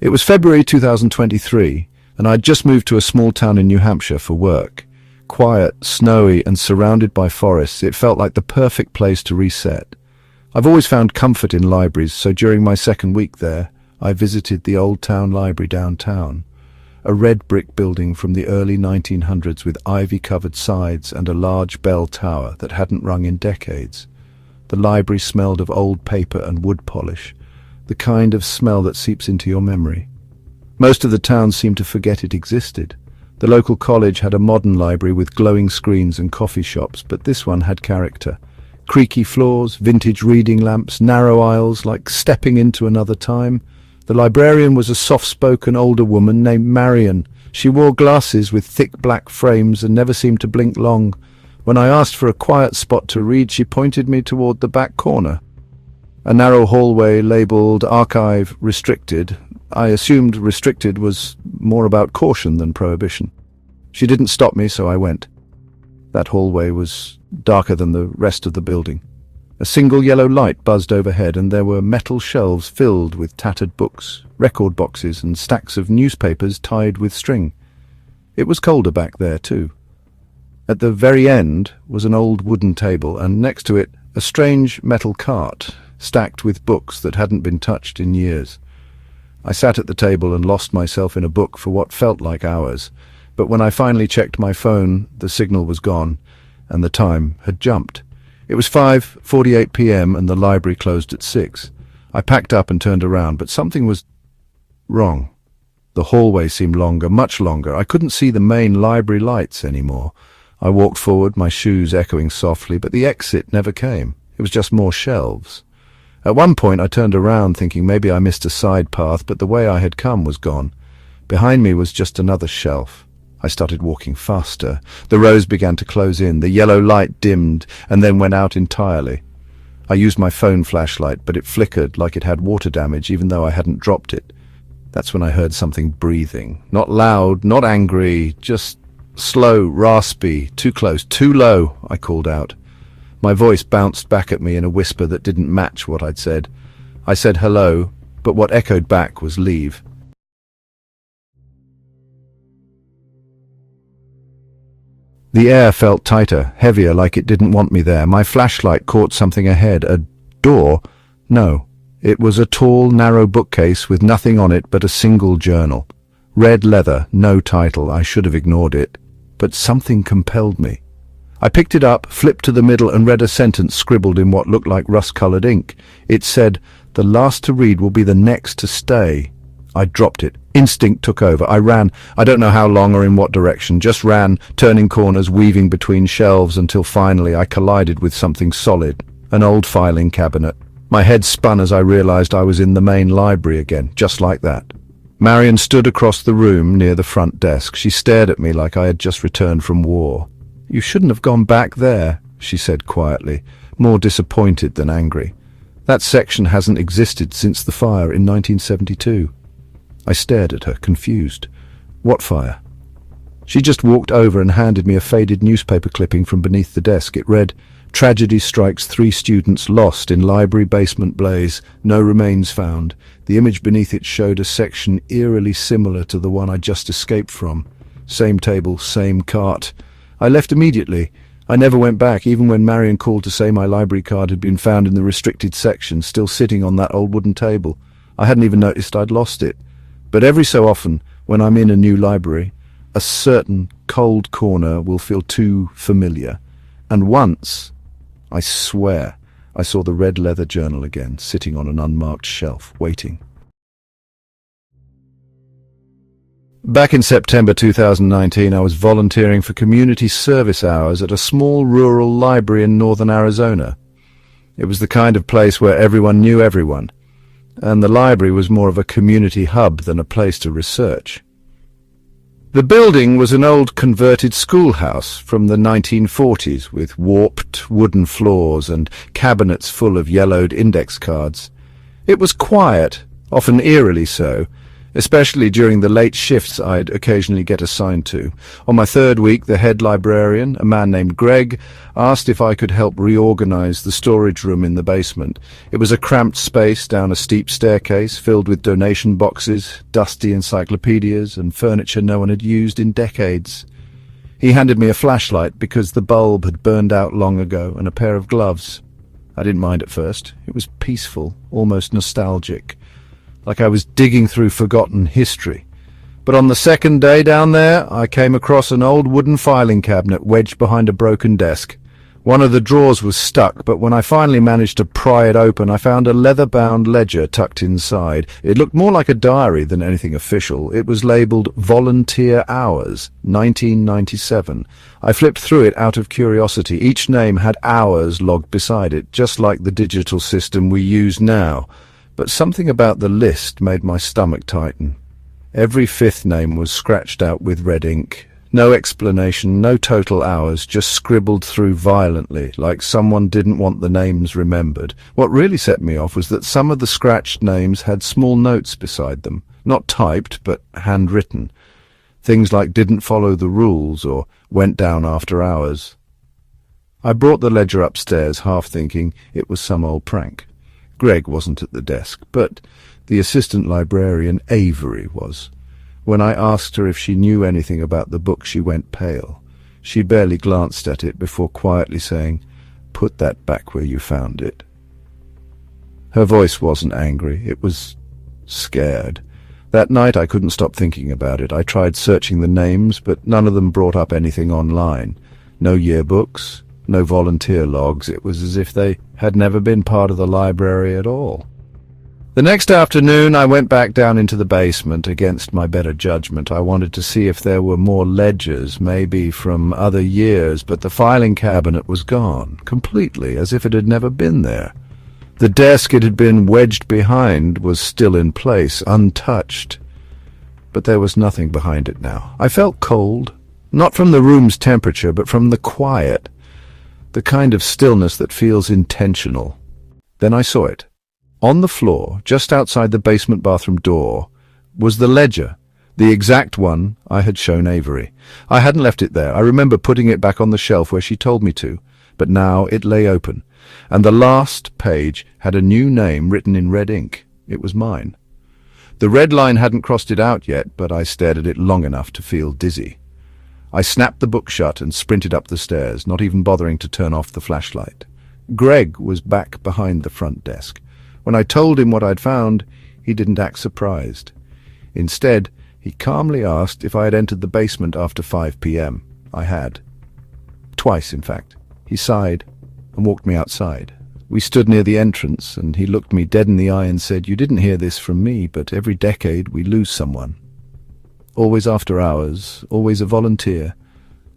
It was February 2023, and I'd just moved to a small town in New Hampshire for work. Quiet, snowy, and surrounded by forests, it felt like the perfect place to reset. I've always found comfort in libraries, so during my second week there, I visited the Old Town Library downtown. A red brick building from the early 1900s with ivy-covered sides and a large bell tower that hadn't rung in decades. The library smelled of old paper and wood polish, the kind of smell that seeps into your memory. Most of the town seemed to forget it existed. The local college had a modern library with glowing screens and coffee shops, but this one had character. Creaky floors, vintage reading lamps, narrow aisles, like stepping into another time. The librarian was a soft-spoken older woman named Marion. She wore glasses with thick black frames and never seemed to blink long. When I asked for a quiet spot to read, she pointed me toward the back corner. A narrow hallway labeled Archive Restricted. I assumed restricted was more about caution than prohibition. She didn't stop me, so I went. That hallway was darker than the rest of the building. A single yellow light buzzed overhead, and there were metal shelves filled with tattered books, record boxes, and stacks of newspapers tied with string. It was colder back there, too. At the very end was an old wooden table, and next to it a strange metal cart, stacked with books that hadn't been touched in years. I sat at the table and lost myself in a book for what felt like hours, but when I finally checked my phone, the signal was gone, and the time had jumped. It was 5:48 p.m. and the library closed at 6. I packed up and turned around, but something was wrong. The hallway seemed longer, much longer. I couldn't see the main library lights anymore. I walked forward, my shoes echoing softly, but the exit never came. It was just more shelves. At one point I turned around thinking maybe I missed a side path, but the way I had come was gone. Behind me was just another shelf. I started walking faster. The rows began to close in. The yellow light dimmed and then went out entirely. I used my phone flashlight, but it flickered like it had water damage even though I hadn't dropped it. That's when I heard something breathing. Not loud, not angry, just slow, raspy, too close, too low, I called out. My voice bounced back at me in a whisper that didn't match what I'd said. I said hello, but what echoed back was leave. The air felt tighter, heavier, like it didn't want me there. My flashlight caught something ahead. A door? No. It was a tall, narrow bookcase with nothing on it but a single journal. Red leather, no title. I should have ignored it. But something compelled me. I picked it up, flipped to the middle and read a sentence scribbled in what looked like rust-colored ink. It said, "The last to read will be the next to stay." I dropped it. Instinct took over. I ran. I don't know how long or in what direction. Just ran, turning corners, weaving between shelves until finally I collided with something solid. An old filing cabinet. My head spun as I realized I was in the main library again, just like that. Marion stood across the room near the front desk. She stared at me like I had just returned from war. "You shouldn't have gone back there," she said quietly, more disappointed than angry. "That section hasn't existed since the fire in 1972. I stared at her, confused. What fire? She just walked over and handed me a faded newspaper clipping from beneath the desk. It read, "Tragedy strikes 3 students lost in library basement blaze. No remains found." The image beneath it showed a section eerily similar to the one I just escaped from. Same table, same cart. I left immediately. I never went back, even when Marion called to say my library card had been found in the restricted section, still sitting on that old wooden table. I hadn't even noticed I'd lost it. But every so often, when I'm in a new library, a certain cold corner will feel too familiar. And once, I swear, I saw the red leather journal again, sitting on an unmarked shelf, waiting. Back in September 2019, I was volunteering for community service hours at a small rural library in northern Arizona. It was the kind of place where everyone knew everyone, and the library was more of a community hub than a place to research. The building was an old converted schoolhouse from the 1940s with warped wooden floors and cabinets full of yellowed index cards. It was quiet, often eerily so, especially during the late shifts I'd occasionally get assigned to. On my third week, the head librarian, a man named Greg, asked if I could help reorganize the storage room in the basement. It was a cramped space down a steep staircase filled with donation boxes, dusty encyclopedias, and furniture no one had used in decades. He handed me a flashlight because the bulb had burned out long ago, and a pair of gloves. I didn't mind at first. It was peaceful, almost nostalgic, like I was digging through forgotten history. But on the second day down there, I came across an old wooden filing cabinet wedged behind a broken desk. One of the drawers was stuck, but when I finally managed to pry it open, I found a leather-bound ledger tucked inside. It looked more like a diary than anything official. It was labelled Volunteer Hours, 1997. I flipped through it out of curiosity. Each name had hours logged beside it, just like the digital system we use now. But something about the list made my stomach tighten. Every fifth name was scratched out with red ink. No explanation, no total hours, just scribbled through violently, like someone didn't want the names remembered. What really set me off was that some of the scratched names had small notes beside them, not typed, but handwritten. Things like didn't follow the rules or went down after hours. I brought the ledger upstairs, half thinking it was some old prank. Greg wasn't at the desk, but the assistant librarian, Avery, was. When I asked her if she knew anything about the book, she went pale. She barely glanced at it before quietly saying, "Put that back where you found it." Her voice wasn't angry, it was scared. That night I couldn't stop thinking about it. I tried searching the names, but none of them brought up anything online. No yearbooks, no volunteer logs. It was as if they had never been part of the library at all. The next afternoon I went back down into the basement against my better judgment. I wanted to see if there were more ledgers, maybe from other years, but the filing cabinet was gone, completely, as if it had never been there. The desk it had been wedged behind was still in place, untouched. But there was nothing behind it now. I felt cold, not from the room's temperature, but from the quiet, the kind of stillness that feels intentional. Then I saw it. On the floor, just outside the basement bathroom door, was the ledger, the exact one I had shown Avery. I hadn't left it there. I remember putting it back on the shelf where she told me to, but now it lay open, and the last page had a new name written in red ink. It was mine. The red line hadn't crossed it out yet, but I stared at it long enough to feel dizzy. I snapped the book shut and sprinted up the stairs, not even bothering to turn off the flashlight. Greg was back behind the front desk. When I told him what I'd found, he didn't act surprised. Instead, he calmly asked if I had entered the basement after 5 p.m. I had. Twice, in fact. He sighed and walked me outside. We stood near the entrance, and he looked me dead in the eye and said, "You didn't hear this from me, but every decade we lose someone. Always after hours, always a volunteer."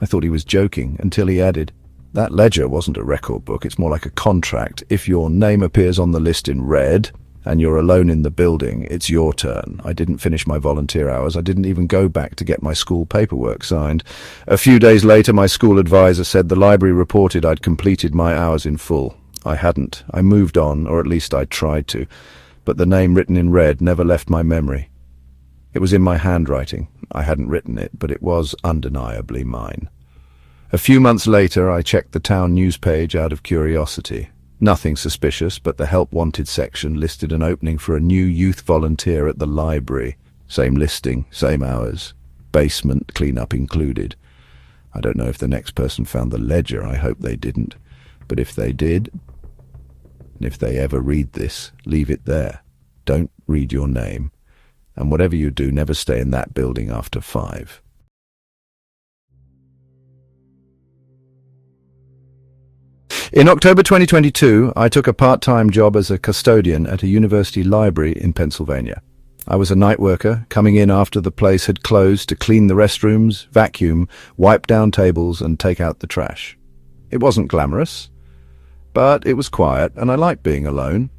I thought he was joking, until he added, "That ledger wasn't a record book, it's more like a contract. If your name appears on the list in red, and you're alone in the building, it's your turn." I didn't finish my volunteer hours. I didn't even go back to get my school paperwork signed. A few days later, my school advisor said the library reported I'd completed my hours in full. I hadn't. I moved on, or at least I tried to, but the name written in red never left my memory. It was in my handwriting. I hadn't written it, but it was undeniably mine. A few months later, I checked the town news page out of curiosity. Nothing suspicious, but the help wanted section listed an opening for a new youth volunteer at the library. Same listing, same hours. Basement cleanup included. I don't know if the next person found the ledger. I hope they didn't. But if they did, and if they ever read this, leave it there. Don't read your name. And whatever you do, never stay in that building after 5. In October 2022, I took a part-time job as a custodian at a university library in Pennsylvania. I was a night worker, coming in after the place had closed to clean the restrooms, vacuum, wipe down tables, and take out the trash. It wasn't glamorous, but it was quiet, and I liked being alone.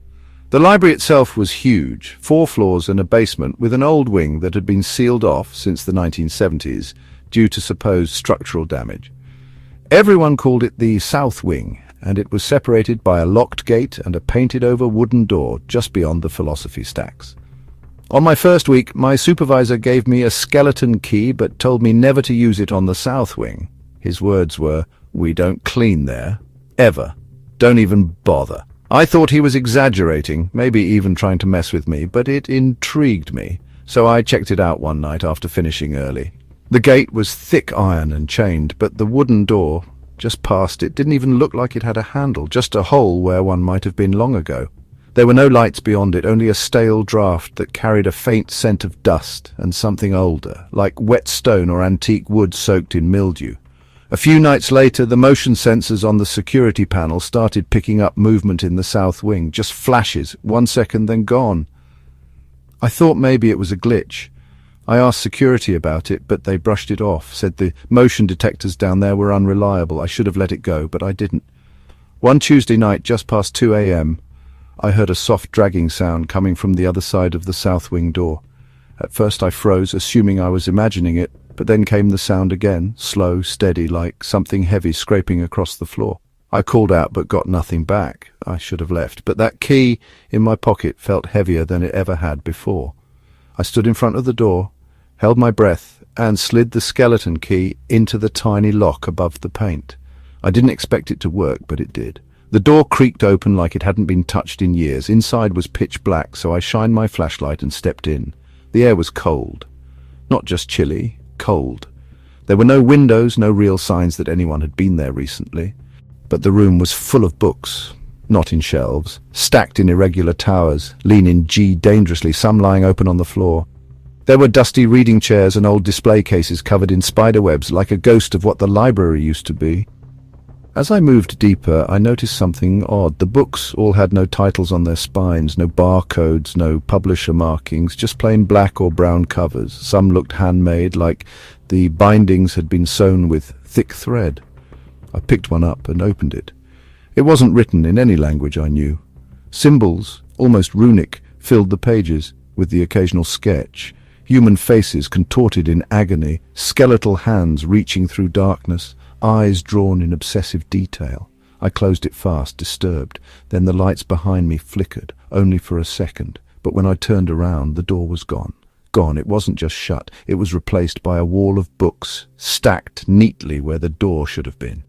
The library itself was huge, 4 floors and a basement with an old wing that had been sealed off since the 1970s due to supposed structural damage. Everyone called it the South Wing, and it was separated by a locked gate and a painted-over wooden door just beyond the philosophy stacks. On my first week, my supervisor gave me a skeleton key but told me never to use it on the south wing. His words were, "We don't clean there. Ever. Don't even bother." I thought he was exaggerating, maybe even trying to mess with me, but it intrigued me, so I checked it out one night after finishing early. The gate was thick iron and chained, but the wooden door just past it didn't even look like it had a handle, just a hole where one might have been long ago. There were no lights beyond it, only a stale draught that carried a faint scent of dust and something older, like wet stone or antique wood soaked in mildew. A few nights later, the motion sensors on the security panel started picking up movement in the south wing, just flashes, 1 second then gone. I thought maybe it was a glitch. I asked security about it, but they brushed it off, said the motion detectors down there were unreliable. I should have let it go, but I didn't. One Tuesday night, just past 2 a.m., I heard a soft dragging sound coming from the other side of the south wing door. At first I froze, assuming I was imagining it, but then came the sound again, slow, steady, like something heavy scraping across the floor. I called out but got nothing back. I should have left, but that key in my pocket felt heavier than it ever had before. I stood in front of the door, held my breath, and slid the skeleton key into the tiny lock above the paint. I didn't expect it to work, but it did. The door creaked open like it hadn't been touched in years. Inside was pitch black, so I shined my flashlight and stepped in. The air was cold. Not just chilly, cold. There were no windows, no real signs that anyone had been there recently. But the room was full of books, not in shelves, stacked in irregular towers, leaning G dangerously, some lying open on the floor. There were dusty reading chairs and old display cases covered in spiderwebs, like a ghost of what the library used to be. As I moved deeper, I noticed something odd. The books all had no titles on their spines, no barcodes, no publisher markings, just plain black or brown covers. Some looked handmade, like the bindings had been sewn with thick thread. I picked one up and opened it. It wasn't written in any language I knew. Symbols, almost runic, filled the pages, with the occasional sketch. Human faces contorted in agony, skeletal hands reaching through darkness, eyes drawn in obsessive detail. I closed it fast, disturbed. Then the lights behind me flickered, only for a second. But when I turned around, the door was gone. Gone. It wasn't just shut. It was replaced by a wall of books, stacked neatly where the door should have been.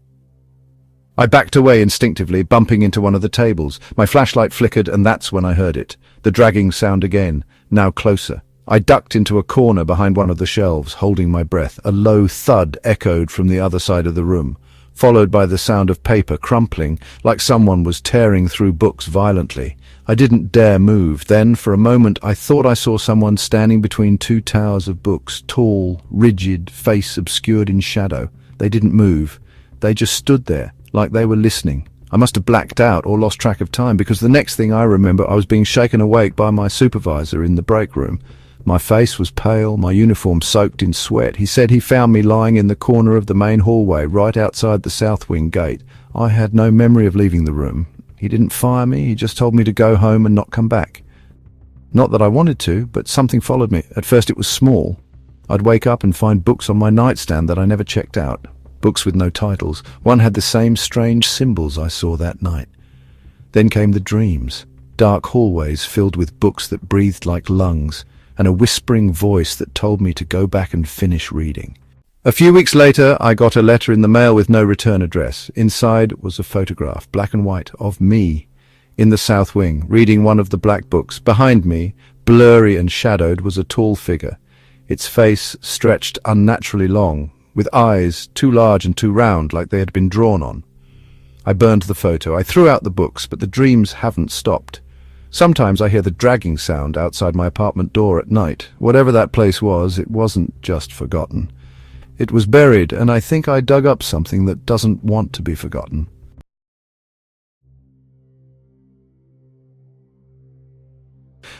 I backed away instinctively, bumping into one of the tables. My flashlight flickered, and that's when I heard it. The dragging sound again, now closer. I ducked into a corner behind one of the shelves, holding my breath. A low thud echoed from the other side of the room, followed by the sound of paper crumpling, like someone was tearing through books violently. I didn't dare move. Then, for a moment, I thought I saw someone standing between two towers of books, tall, rigid, face obscured in shadow. They didn't move. They just stood there, like they were listening. I must have blacked out or lost track of time, because the next thing I remember, I was being shaken awake by my supervisor in the break room. My face was pale, my uniform soaked in sweat. He said he found me lying in the corner of the main hallway, right outside the south wing gate. I had no memory of leaving the room. He didn't fire me, he just told me to go home and not come back. Not that I wanted to, but something followed me. At first it was small. I'd wake up and find books on my nightstand that I never checked out. Books with no titles. One had the same strange symbols I saw that night. Then came the dreams. Dark hallways filled with books that breathed like lungs, and a whispering voice that told me to go back and finish reading. A few weeks later, I got a letter in the mail with no return address. Inside was a photograph, black and white, of me, in the south wing, reading one of the black books. Behind me, blurry and shadowed, was a tall figure. Its face stretched unnaturally long, with eyes too large and too round, like they had been drawn on. I burned the photo. I threw out the books, but the dreams haven't stopped. Sometimes I hear the dragging sound outside my apartment door at night. Whatever that place was, it wasn't just forgotten. It was buried, and I think I dug up something that doesn't want to be forgotten.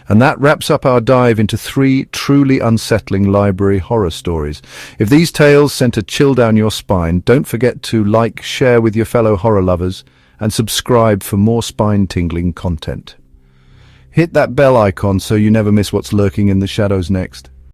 And that wraps up our dive into 3 truly unsettling library horror stories. If these tales sent a chill down your spine, don't forget to like, share with your fellow horror lovers, and subscribe for more spine-tingling content. Hit that bell icon so you never miss what's lurking in the shadows next.